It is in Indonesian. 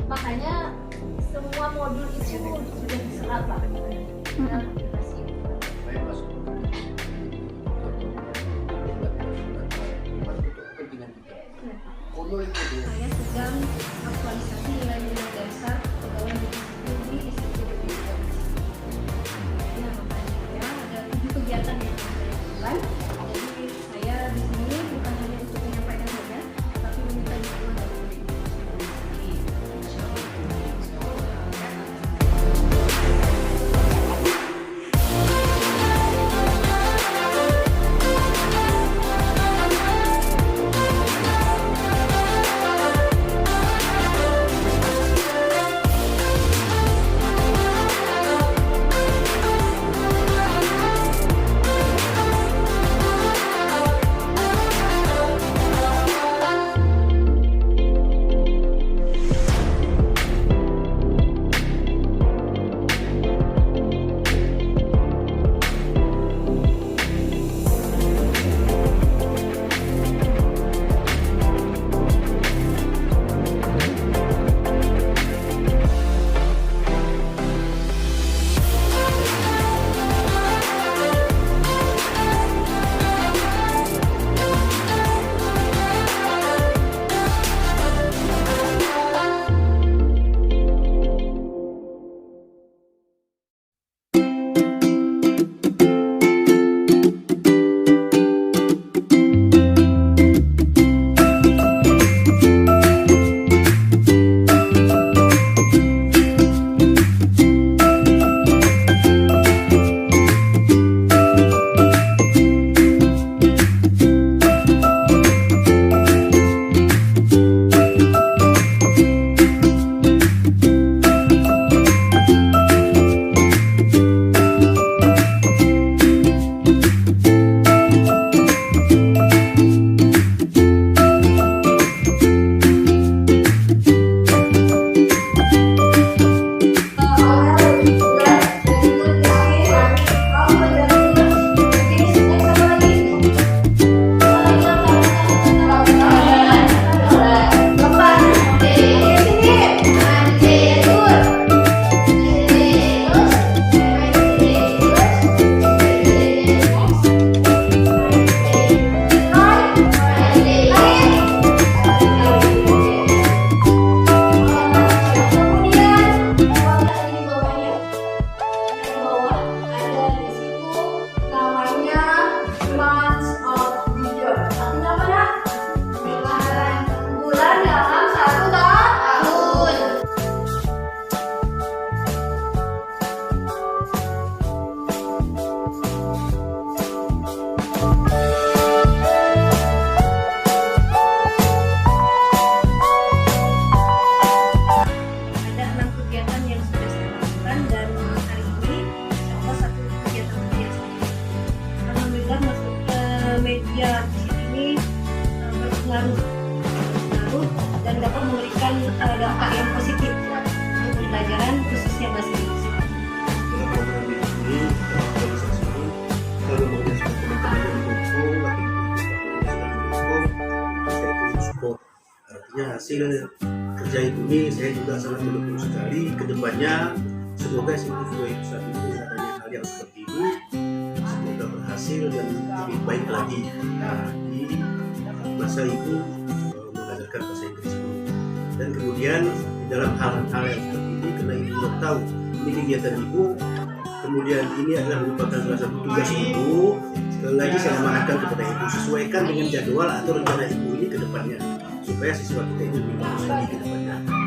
Makanya semua modul itu sudah diserap Pak dalam aplikasi. Saya masuk kepentingan kita. Kuno itu dia. Saya sedang aktualisasi nilai-nilai dasar pegawai negeri sipil di Institut Pendidikan. Nah, makanya ada 7 kegiatan yang saya lakukan. Jadi saya di sini bukan hanya untuk menyampaikan saja, tapi meminta dukungan dari media di sini berpengaruh dan dapat memberikan dampak yang positif untuk pembelajaran khususnya bahasa Indonesia. Dalam program ini aktualisasi kalau mau teman-teman yang mendukung saya support. Artinya hasil kerja ini saya juga sangat mendukung sekali ke depannya. Semoga sesuai pusat itu adanya hal yang seperti ini semoga berhasil dan lebih baik lagi di masa ibu mengajarkan bahasa Inggris ini. Dan kemudian di dalam hal-hal yang seperti ini karena ibu sudah tahu ini kegiatan ibu, kemudian ini adalah merupakan salah satu tugas ibu. Sekali lagi saya amanahkan kepada ibu, sesuaikan dengan jadwal atau rencana ibu ini ke depannya supaya siswa kita ini lebih bagus lagi ke depannya.